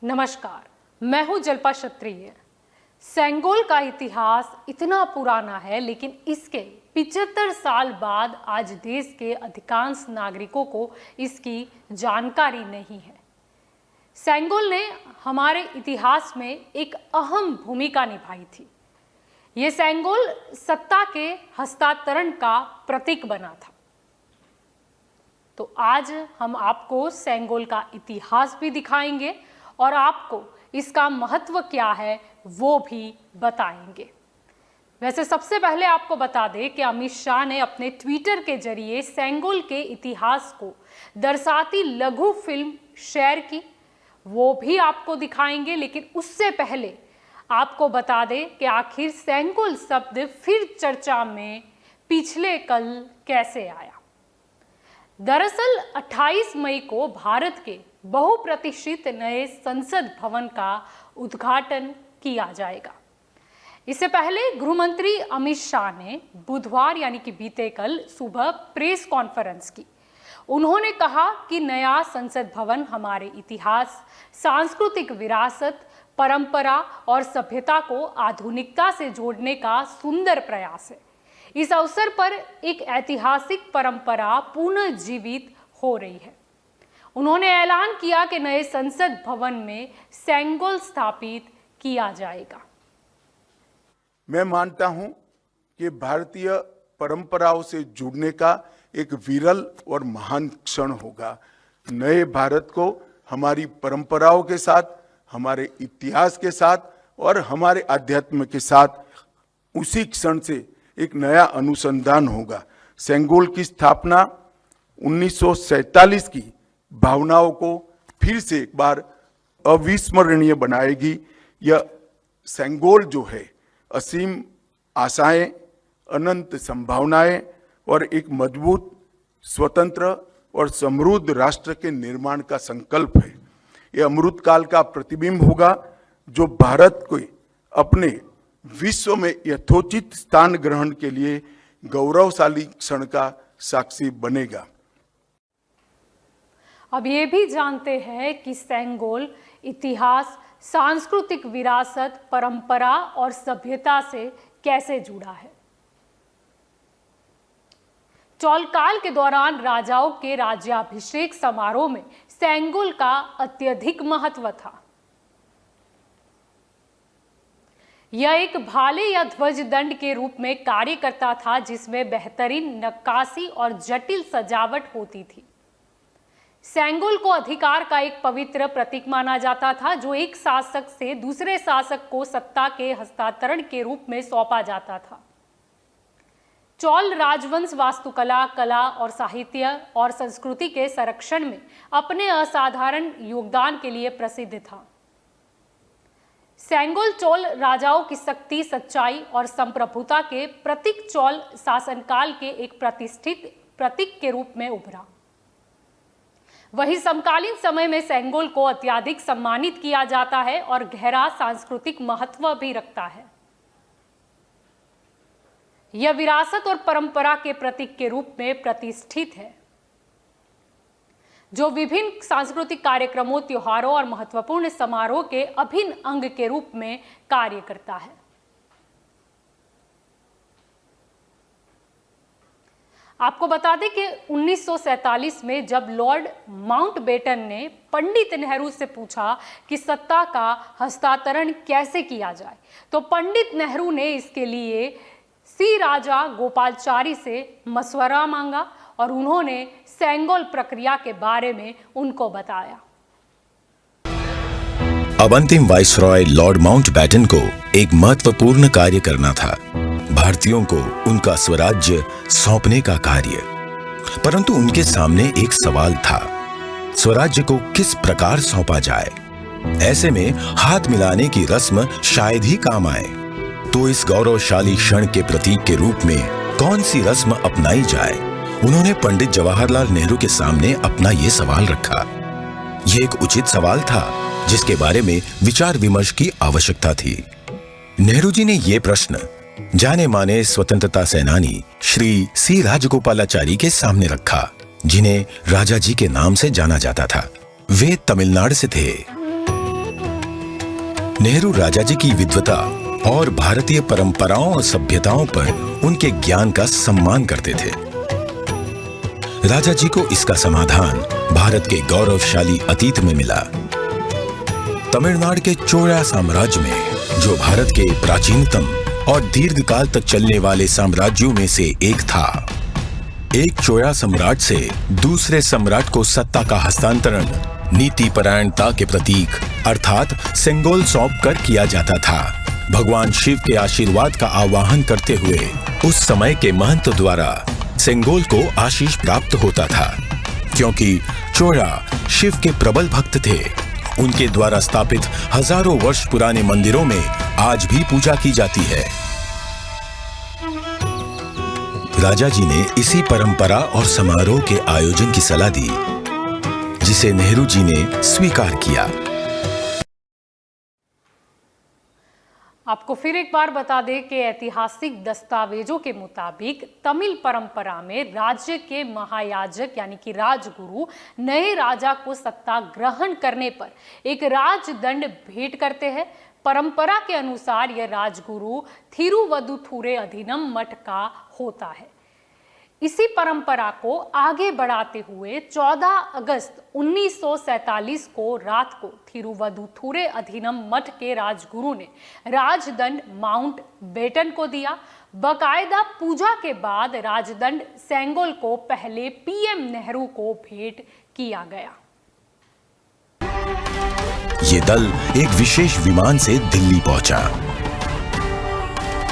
नमस्कार, मैं हूं जल्पा क्षत्रिय। सेंगोल का इतिहास इतना पुराना है, लेकिन इसके 75 साल बाद आज देश के अधिकांश नागरिकों को इसकी जानकारी नहीं है। सेंगोल ने हमारे इतिहास में एक अहम भूमिका निभाई थी। ये सेंगोल सत्ता के हस्तांतरण का प्रतीक बना था। तो आज हम आपको सेंगोल का इतिहास भी दिखाएंगे और आपको इसका महत्व क्या है वो भी बताएंगे। वैसे सबसे पहले आपको बता दें कि अमित शाह ने अपने ट्विटर के जरिए सेंगोल के इतिहास को दर्शाती लघु फिल्म शेयर की, वो भी आपको दिखाएंगे। लेकिन उससे पहले आपको बता दें कि आखिर सेंगोल शब्द फिर चर्चा में पिछले कल कैसे आया। दरअसल 28 मई को भारत के बहुप्रतीक्षित नए संसद भवन का उद्घाटन किया जाएगा। इससे पहले गृह मंत्री अमित शाह ने बुधवार यानी कि बीते कल सुबह प्रेस कॉन्फ्रेंस की। उन्होंने कहा कि नया संसद भवन हमारे इतिहास, सांस्कृतिक विरासत, परंपरा और सभ्यता को आधुनिकता से जोड़ने का सुंदर प्रयास है। इस अवसर पर एक ऐतिहासिक परंपरा पुनर्जीवित हो रही है। उन्होंने ऐलान किया कि नए संसद भवन में सेंगोल स्थापित किया जाएगा। मैं मानता हूं कि भारतीय परंपराओं से जुड़ने का एक विरल और महान क्षण होगा। नए भारत को हमारी परंपराओं के साथ, हमारे इतिहास के साथ और हमारे अध्यात्म के साथ उसी क्षण से एक नया अनुसंधान होगा। सेंगोल की स्थापना 1947 की भावनाओं को फिर से एक बार अविस्मरणीय बनाएगी। यह सेंगोल जो है असीम आशाएं, अनंत संभावनाएं और एक मजबूत, स्वतंत्र और समृद्ध राष्ट्र के निर्माण का संकल्प है। यह अमृतकाल का प्रतिबिंब होगा जो भारत को अपने विश्व में यथोचित स्थान ग्रहण के लिए गौरवशाली क्षण का साक्षी बनेगा। अब ये भी जानते हैं कि सेंगोल इतिहास, सांस्कृतिक विरासत, परंपरा और सभ्यता से कैसे जुड़ा है। चोल काल के दौरान राजाओं के राज्याभिषेक समारोह में सेंगोल का अत्यधिक महत्व था। यह एक भाले या ध्वज दंड के रूप में कार्य करता था, जिसमें बेहतरीन नक्काशी और जटिल सजावट होती थी। सेंगोल को अधिकार का एक पवित्र प्रतीक माना जाता था, जो एक शासक से दूसरे शासक को सत्ता के हस्तांतरण के रूप में सौंपा जाता था। चोल राजवंश वास्तुकला, कला और साहित्य और संस्कृति के संरक्षण में अपने असाधारण योगदान के लिए प्रसिद्ध था। सेंगोल चोल राजाओं की शक्ति, सच्चाई और संप्रभुता के प्रतीक चोल शासनकाल के एक प्रतिष्ठित प्रतीक के रूप में उभरा। वही समकालीन समय में सेंगोल को अत्यधिक सम्मानित किया जाता है और गहरा सांस्कृतिक महत्व भी रखता है। यह विरासत और परंपरा के प्रतीक के रूप में प्रतिष्ठित है, जो विभिन्न सांस्कृतिक कार्यक्रमों, त्योहारों और महत्वपूर्ण समारोह के अभिन्न अंग के रूप में कार्य करता है। आपको बता दें कि 1947 में जब लॉर्ड माउंटबेटन ने पंडित नेहरू से पूछा कि सत्ता का हस्तांतरण कैसे किया जाए, तो पंडित नेहरू ने इसके लिए सी राजा गोपालचारी से मशवरा मांगा और उन्होंने सेंगोल प्रक्रिया के बारे में उनको बताया। अब अंतिम वाइसरॉय लॉर्ड माउंटबेटन को एक महत्वपूर्ण कार्य करना था, भारतीयों को उनका स्वराज्य सौंपने का कार्य। परंतु उनके सामने एक सवाल था, स्वराज्य को किस प्रकार सौंपा जाए। ऐसे में हाथ मिलाने की रस्म शायद ही काम आए। तो इस गौरवशाली क्षण के प्रतीक के रूप में कौन सी रस्म अपनाई जाए। उन्होंने पंडित जवाहरलाल नेहरू के सामने अपना ये सवाल रखा। यह एक उचित सवाल था जिसके बारे में विचार विमर्श की आवश्यकता थी। नेहरू जी ने यह प्रश्न जाने माने स्वतंत्रता सेनानी श्री सी राजगोपालाचारी के सामने रखा, जिन्हें राजा जी के नाम से जाना जाता था। वे तमिलनाडु से थे। नेहरू राजा जी की विद्वता और भारतीय परंपराओं और सभ्यताओं पर उनके ज्ञान का सम्मान करते थे। राजा जी को इसका समाधान भारत के गौरवशाली अतीत में मिला। तमिलनाडु के चोला साम्राज्य में, जो भारत के प्राचीनतम और दीर्घकाल तक चलने वाले साम्राज्यों में से एक था, एक चोला सम्राट से दूसरे सम्राट को सत्ता का हस्तांतरण नीति परायणता के प्रतीक अर्थात सेंगोल सौंप कर किया जाता था। भगवान शिव के आशीर्वाद का आवाहन करते हुए उस समय के महंत द्वारा सेंगोल को आशीष प्राप्त होता था। क्योंकि चोला शिव के प्रबल भक्त थे, उनके द्वारा स्थापित हजारों वर्ष पुराने मंदिरों में आज भी पूजा की जाती है। राजा जी ने इसी परंपरा और समारोह के आयोजन की सलाह दी, जिसे नेहरू जी ने स्वीकार किया। आपको फिर एक बार बता दें कि ऐतिहासिक दस्तावेजों के मुताबिक तमिल परंपरा में राज्य के महायाजक यानी कि राजगुरु नए राजा को सत्ता ग्रहण करने पर एक राजदंड भेंट करते हैं। परंपरा के अनुसार यह राजगुरु थिरुवदुथुरे अधिनम मठ का होता है। इसी परंपरा को आगे बढ़ाते हुए 14 अगस्त 1947 को रात को थिरुवदुथुरे अधिनम मठ के राजगुरु ने राजदंड माउंट बेटन को दिया। बकायदा पूजा के बाद राजदंड सेंगोल को पहले पीएम नेहरू को भेंट किया गया। ये दल एक विशेष विमान से दिल्ली पहुंचा।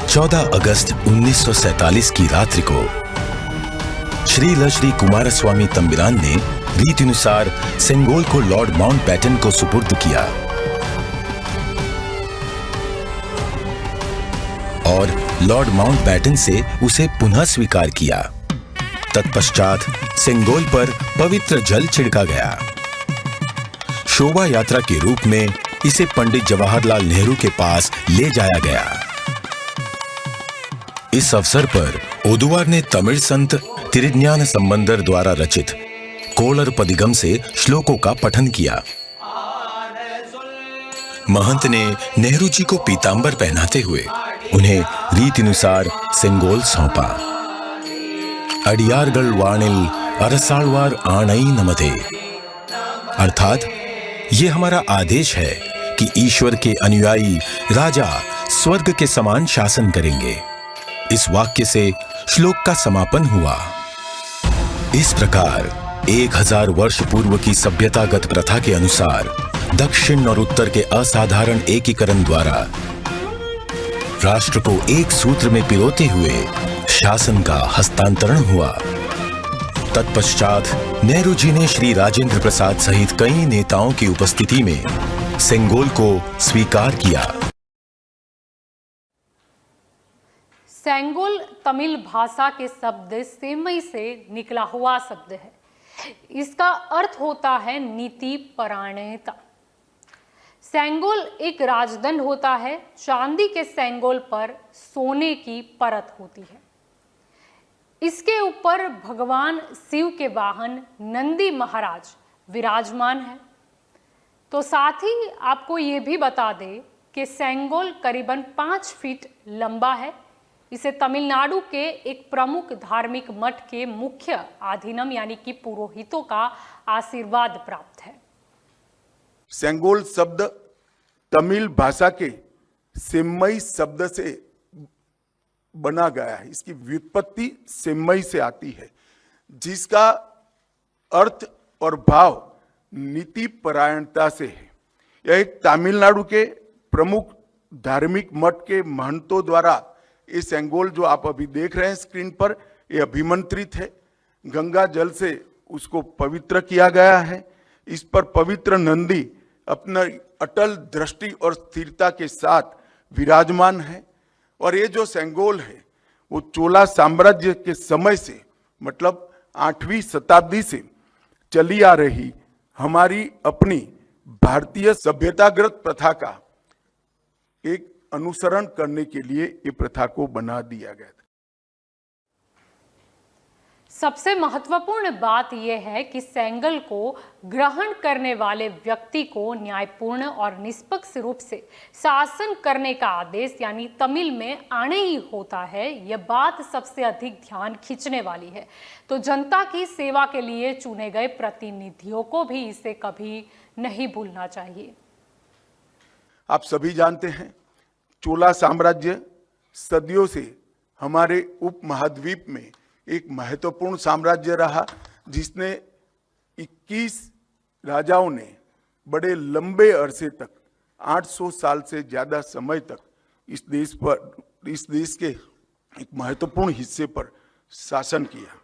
14 अगस्त 1947 की रात्रि को श्री लश्री कुमारस्वामी तंबिरान ने रीतिनुसार सेंगोल को लॉर्ड माउंटबेटन को सुपुर्द किया और लॉर्ड माउंटबेटन से उसे पुनः स्वीकार किया। तत्पश्चात सेंगोल पर पवित्र जल छिड़का गया। शोभा यात्रा के रूप में इसे पंडित जवाहरलाल नेहरू के पास ले जाया गया। इस अवसर पर ओदुवार ने तमिल संत तिरुज्ञान संबंदर द्वारा रचित कोलर पदिगम से श्लोकों का पठन किया। महंत ने नेहरू जी को पीतांबर पहनाते हुए उन्हें रीतिनुसार सेंगोल सौंपा। अडियारगल वाणिल अरसालवार आणई नमते, अर्थात ये हमारा आदेश है कि ईश्वर के अनुयायी राजा स्वर्ग के समान शासन करेंगे। इस वाक्य से श्लोक का समापन हुआ। इस प्रकार 1000 वर्ष पूर्व की सभ्यतागत प्रथा के अनुसार दक्षिण और उत्तर के असाधारण एकीकरण द्वारा राष्ट्र को एक सूत्र में पिरोते हुए शासन का हस्तांतरण हुआ। तत्पश्चात नेहरू जी ने श्री राजेंद्र प्रसाद सहित कई नेताओं की उपस्थिति में सेंगोल को स्वीकार किया। सेंगोल तमिल भाषा के शब्द सेमई से निकला हुआ शब्द है। इसका अर्थ होता है नीति परायणता। सेंगोल एक राजदंड होता है। चांदी के सेंगोल पर सोने की परत होती है। इसके ऊपर भगवान शिव के वाहन नंदी महाराज विराजमान है। तो साथ ही आपको ये भी बता दें कि सेंगोल करीबन 5 फीट लंबा है। इसे तमिलनाडु के एक प्रमुख धार्मिक मठ के मुख्य आधीनम यानी कि पुरोहितों का आशीर्वाद प्राप्त है। सेंगोल शब्द तमिल भाषा के सेम्मई शब्द से बना गया है। इसकी व्युत्पत्ति सेम्मई से आती है, जिसका अर्थ और भाव नीति परायणता से है। यह एक तमिलनाडु के प्रमुख धार्मिक मठ के महंतों द्वारा ये सेंगोल जो आप अभी देख रहे हैं स्क्रीन पर, ये अभिमंत्रित है। गंगा जल से उसको पवित्र किया गया है। इस पर पवित्र नंदी अपना अटल दृष्टि और स्थिरता के साथ विराजमान है। और ये जो सेंगोल है वो चोला साम्राज्य के समय से, मतलब 8वीं शताब्दी से चली आ रही हमारी अपनी भारतीय सभ्यतागत प्रथा का एक अनुसरण करने के लिए ये प्रथा को बना दिया गया था। सबसे महत्वपूर्ण बात यह है कि सेंगल को ग्रहण करने वाले व्यक्ति को न्यायपूर्ण और निष्पक्ष रूप से शासन करने का आदेश यानी तमिल में आने ही होता है। यह बात सबसे अधिक ध्यान खींचने वाली है। तो जनता की सेवा के लिए चुने गए प्रतिनिधियों को भी इसे कभी नहीं भूलना चाहिए। आप सभी जानते हैं, चोला साम्राज्य सदियों से हमारे उपमहाद्वीप में एक महत्वपूर्ण साम्राज्य रहा, जिसने 21 राजाओं ने बड़े लंबे अरसे तक 800 साल से ज्यादा समय तक इस देश के एक महत्वपूर्ण हिस्से पर शासन किया।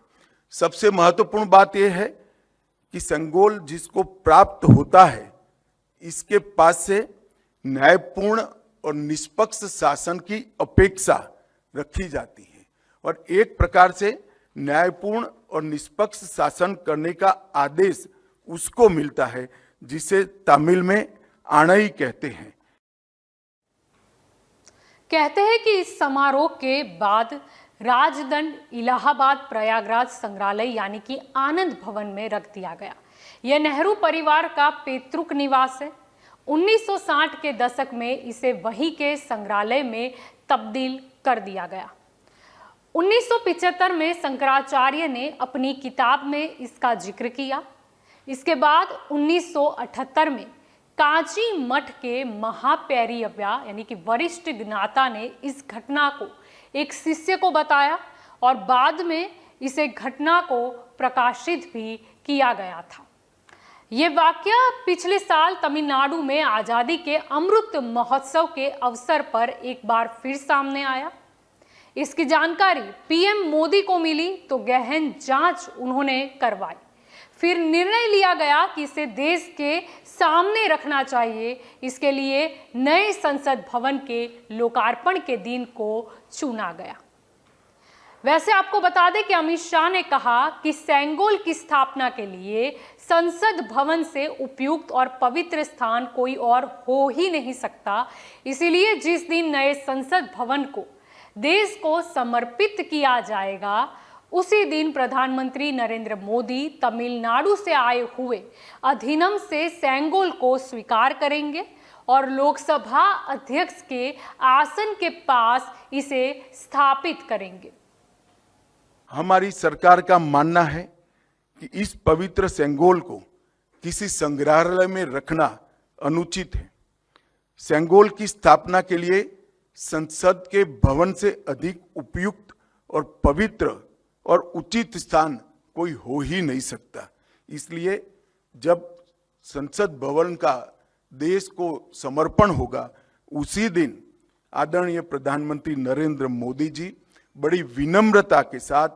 सबसे महत्वपूर्ण बात यह है कि सेंगोल जिसको प्राप्त होता है, इसके पास से न्यायपूर्ण और निष्पक्ष शासन की अपेक्षा रखी जाती है और एक प्रकार से न्यायपूर्ण और निष्पक्ष शासन करने का आदेश उसको मिलता है, जिसे तमिल में आणाई कहते हैं। कहते हैं कि इस समारोह के बाद राजदंड इलाहाबाद प्रयागराज संग्रहालय यानी कि आनंद भवन में रख दिया गया। यह नेहरू परिवार का पैतृक निवास है। 1960 के दशक में इसे वहीं के संग्रहालय में तब्दील कर दिया गया। 1975 में शंकराचार्य ने अपनी किताब में इसका जिक्र किया। इसके बाद 1978 में कांची मठ के महापेरियव्या यानी कि वरिष्ठ ज्ञाता ने इस घटना को एक शिष्य को बताया और बाद में इसे घटना को प्रकाशित भी किया गया था। ये वाकया पिछले साल तमिलनाडु में आजादी के अमृत महोत्सव के अवसर पर एक बार फिर सामने आया। इसकी जानकारी पीएम मोदी को मिली तो गहन जांच उन्होंने करवाई। फिर निर्णय लिया गया कि इसे देश के सामने रखना चाहिए। इसके लिए नए संसद भवन के लोकार्पण के दिन को चुना गया। वैसे आपको बता दें कि अमित शाह ने कहा कि सेंगोल की स्थापना के लिए संसद भवन से उपयुक्त और पवित्र स्थान कोई और हो ही नहीं सकता। इसीलिए जिस दिन नए संसद भवन को देश को समर्पित किया जाएगा, उसी दिन प्रधानमंत्री नरेंद्र मोदी तमिलनाडु से आए हुए अधिनियम से सेंगोल को स्वीकार करेंगे और लोकसभा अध्यक्ष के आसन के पास इसे स्थापित करेंगे। हमारी सरकार का मानना है कि इस पवित्र सेंगोल को किसी संग्रहालय में रखना अनुचित है। सेंगोल की स्थापना के लिए संसद के भवन से अधिक उपयुक्त और पवित्र और उचित स्थान कोई हो ही नहीं सकता। इसलिए जब संसद भवन का देश को समर्पण होगा, उसी दिन आदरणीय प्रधानमंत्री नरेंद्र मोदी जी बड़ी विनम्रता के साथ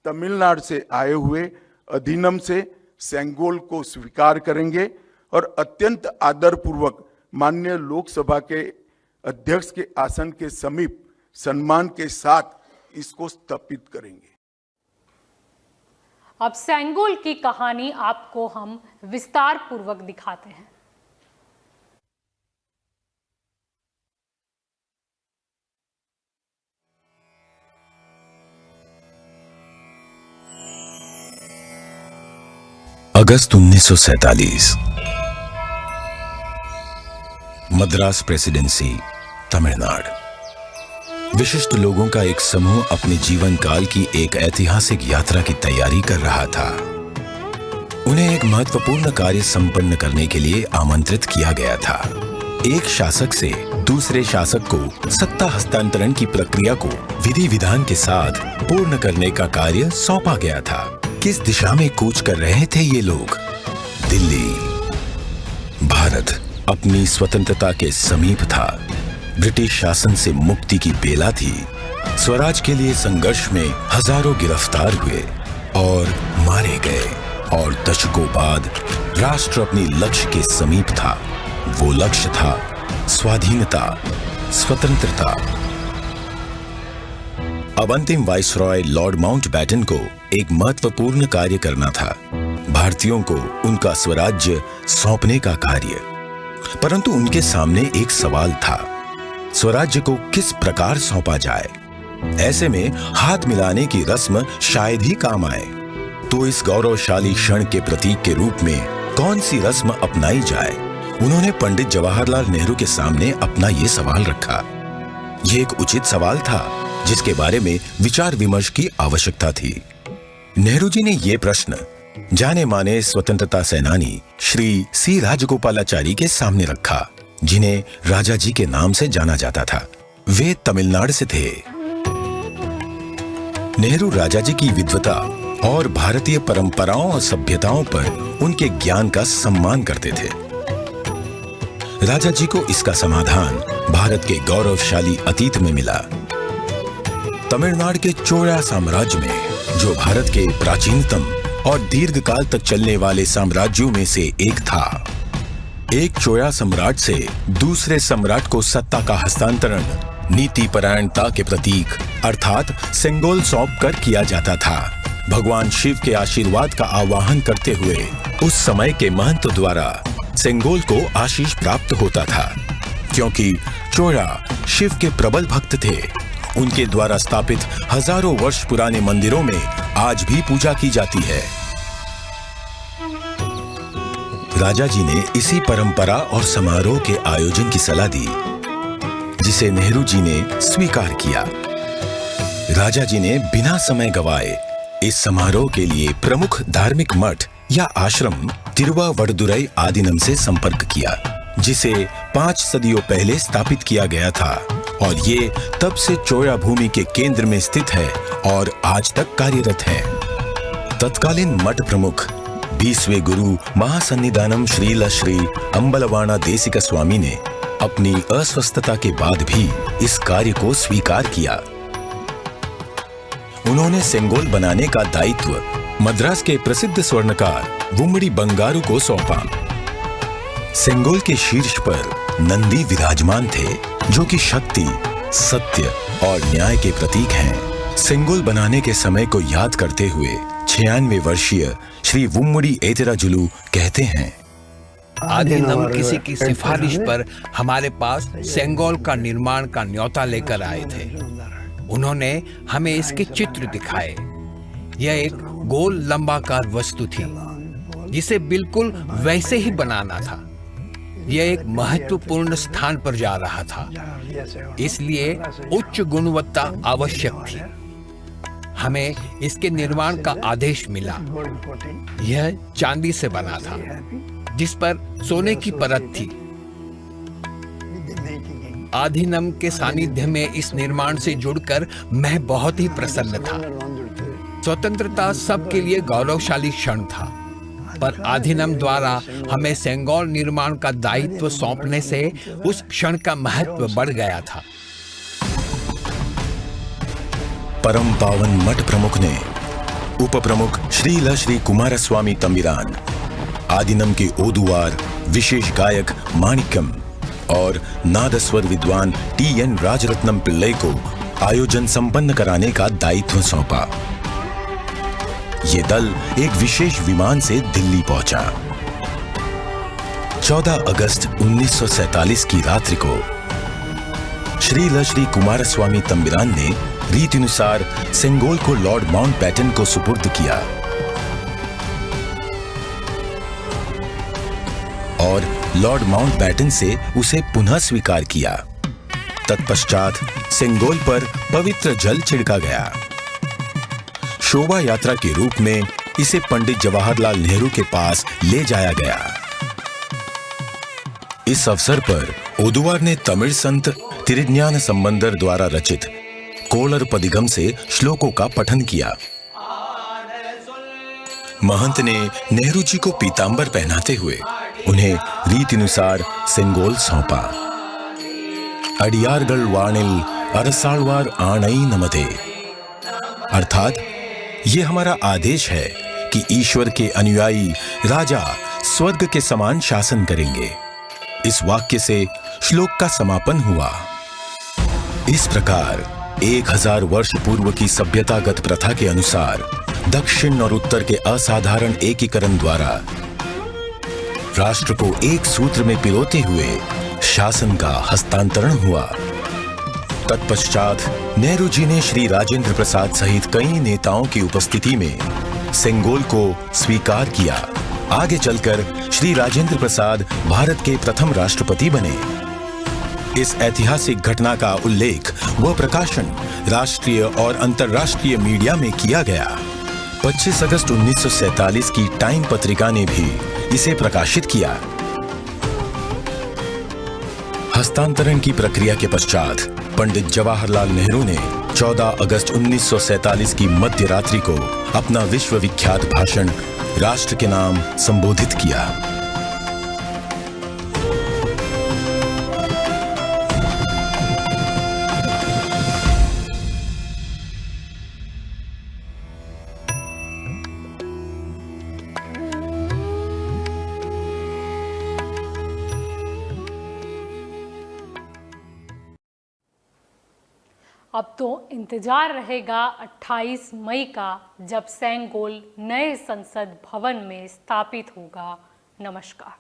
तमिलनाडु से आए हुए अधिनियम से सेंगोल को स्वीकार करेंगे और अत्यंत आदरपूर्वक माननीय लोकसभा के अध्यक्ष के आसन के समीप सम्मान के साथ इसको स्थापित करेंगे। अब सेंगोल की कहानी आपको हम विस्तार पूर्वक दिखाते हैं। अगस्त 1947, मद्रास प्रेसिडेंसी, तमिलनाडु। विशिष्ट लोगों का एक समूह अपने जीवन काल की एक ऐतिहासिक यात्रा की तैयारी कर रहा था। उन्हें एक महत्वपूर्ण कार्य संपन्न करने के लिए आमंत्रित किया गया था। एक शासक से दूसरे शासक को सत्ता हस्तांतरण की प्रक्रिया को विधि विधान के साथ पूर्ण करने का कार्य सौंपा गया था। किस दिशा में कूच कर रहे थे ये लोग? दिल्ली। भारत अपनी स्वतंत्रता के समीप था। ब्रिटिश शासन से मुक्ति की बेला थी। स्वराज के लिए संघर्ष में हजारों गिरफ्तार हुए और मारे गए और दशकों बाद राष्ट्र अपनी लक्ष्य के समीप था। वो लक्ष्य था स्वाधीनता, स्वतंत्रता। अब अंतिम वाइसरॉय लॉर्ड माउंटबैटन को एक महत्वपूर्ण कार्य करना था, भारतीयों को उनका स्वराज्य सौंपने का कार्य। परंतु उनके सामने एक सवाल था, स्वराज्य को किस प्रकार सौंपा जाए। ऐसे में हाथ मिलाने की रस्म शायद ही काम आए। तो इस गौरवशाली क्षण के प्रतीक के रूप में कौन सी रस्म अपनाई जाए? उन्होंने पंडित जवाहरलाल नेहरू के सामने अपना ये सवाल रखा। यह एक उचित सवाल था जिसके बारे में विचार विमर्श की आवश्यकता थी। नेहरू जी ने यह प्रश्न जाने माने स्वतंत्रता सेनानी श्री सी राजगोपालाचारी के सामने रखा, जिन्हें राजा जी के नाम से जाना जाता था। वे तमिलनाडु से थे। नेहरू राजा जी की विद्वता और भारतीय परंपराओं और सभ्यताओं पर उनके ज्ञान का सम्मान करते थे। राजा जी को इसका समाधान भारत के गौरवशाली अतीत में मिला। तमिलनाडु के चोला साम्राज्य में, जो भारत के प्राचीनतम और दीर्घकाल तक चलने वाले साम्राज्यों में से एक था, एक चोला सम्राट से दूसरे सम्राट को सत्ता का हस्तांतरण नीति परायणता के प्रतीक अर्थात सेंगोल सौंप कर किया जाता था। भगवान शिव के आशीर्वाद का आवाहन करते हुए उस समय के महंत द्वारा सेंगोल को आशीष प्राप्त होता था। क्योंकि चोला शिव के प्रबल भक्त थे, उनके द्वारा स्थापित हजारों वर्ष पुराने मंदिरों में आज भी पूजा की जाती है। राजा जी ने इसी परंपरा और समारोह के आयोजन की सलाह दी, जिसे नेहरू जी ने स्वीकार किया। राजा जी ने बिना समय गवाए इस समारोह के लिए प्रमुख धार्मिक मठ या आश्रम तिरुवावड़दुराई आदीनम से संपर्क किया, जिसे 5 सदियों पहले स्थापित किया गया था और ये तब से चोला भूमि के केंद्र में स्थित है और आज तक कार्यरत है। तत्कालीन मठ प्रमुख 20वें गुरु महासन्निधानम श्रील श्री अंबलवाना देसिका स्वामी ने अपनी अस्वस्थता के बाद भी इस कार्य को स्वीकार किया। उन्होंने सेंगोल बनाने का दायित्व मद्रास के प्रसिद्ध स्वर्णकार वुम्मड़ी बंगारू को सौंपा। सेंगोल के शीर्ष पर नंदी विराजमान थे, जो कि शक्ति, सत्य और न्याय के प्रतीक हैं। सेंगोल बनाने के समय को याद करते हुए 96 वर्षीय श्री वुम्मड़ी एतिराजुलु कहते हैं, आदिनम किसी की सिफारिश पर हमारे पास सेंगोल का निर्माण का न्योता लेकर आए थे। उन्होंने हमें इसके चित्र दिखाए। यह एक गोल लंबाकार वस्तु थी जिसे बिल्कुल वैसे ही बनाना था। यह एक महत्वपूर्ण स्थान पर जा रहा था, इसलिए उच्च गुणवत्ता आवश्यक थी। हमें इसके निर्माण का आदेश मिला। यह चांदी से बना था, जिस पर सोने की परत थी। आधीनम के सानिध्य में इस निर्माण से जुड़कर मैं बहुत ही प्रसन्न था। स्वतंत्रता सबके लिए गौरवशाली क्षण था, पर आधीनम द्वारा हमें सेंगोल निर्माण का दायित्व सौंपने से उस क्षण का महत्व बढ़ गया था। परम पावन मठ प्रमुख ने उप प्रमुख श्रील श्री कुमारस्वामी तंबिरान, आदिनम के ओदुवार विशेष गायक माणिक्यम और नादस्वर विद्वान TN राजरत्नम पिल्लई को आयोजन संपन्न कराने का दायित्व सौंपा। ये दल एक विशेष विमान से दिल्ली पहुंचा। 14 अगस्त 1947 की रात्रि को श्रील श्री कुमारस्वामी तंबिरान ने रीतिनुसार सेंगोल को लॉर्ड माउंटबेटन को सुपुर्द किया और लॉर्ड माउंटबेटन से उसे पुनः स्वीकार किया। तत्पश्चात सेंगोल पर पवित्र जल छिड़का गया। शोभा यात्रा के रूप में इसे पंडित जवाहरलाल नेहरू के पास ले जाया गया। इस अवसर पर ओदुवार ने तमिल संत तिरुज्ञान संबंदर द्वारा रचित कोलर पदिगम से श्लोकों का पठन किया। महंत ने नेहरू जी को पीतांबर पहनाते हुए उन्हें रीतिनुसार सेंगोल सौंपा। अडियारगल वाणिल अरसालवार आणई नमते, अर्थात ये हमारा आदेश है कि ईश्वर के अनुयायी राजा स्वर्ग के समान शासन करेंगे। इस वाक्य से श्लोक का समापन हुआ। इस प्रकार 1000 वर्ष पूर्व की सभ्यतागत प्रथा के अनुसार दक्षिण और उत्तर के असाधारण एकीकरण द्वारा राष्ट्र को एक सूत्र में पिरोते हुए शासन का हस्तांतरण हुआ। तत्पश्चात नेहरू जी ने श्री राजेंद्र प्रसाद सहित कई नेताओं की उपस्थिति में सेंगोल को स्वीकार किया। आगे चलकर श्री राजेंद्र प्रसाद भारत के प्रथम राष्ट्रपति बने। इस ऐतिहासिक घटना का उल्लेख व प्रकाशन राष्ट्रीय और अंतर्राष्ट्रीय मीडिया में किया गया। 25 अगस्त 1947 की टाइम पत्रिका ने भी इसे प्रकाशित किया। हस्तांतरण की प्रक्रिया के पश्चात पंडित जवाहरलाल नेहरू ने 14 अगस्त 1947 की मध्य रात्रि को अपना विश्वविख्यात भाषण राष्ट्र के नाम संबोधित किया। अब तो इंतजार रहेगा 28 मई का, जब सेंगोल नए संसद भवन में स्थापित होगा। नमस्कार।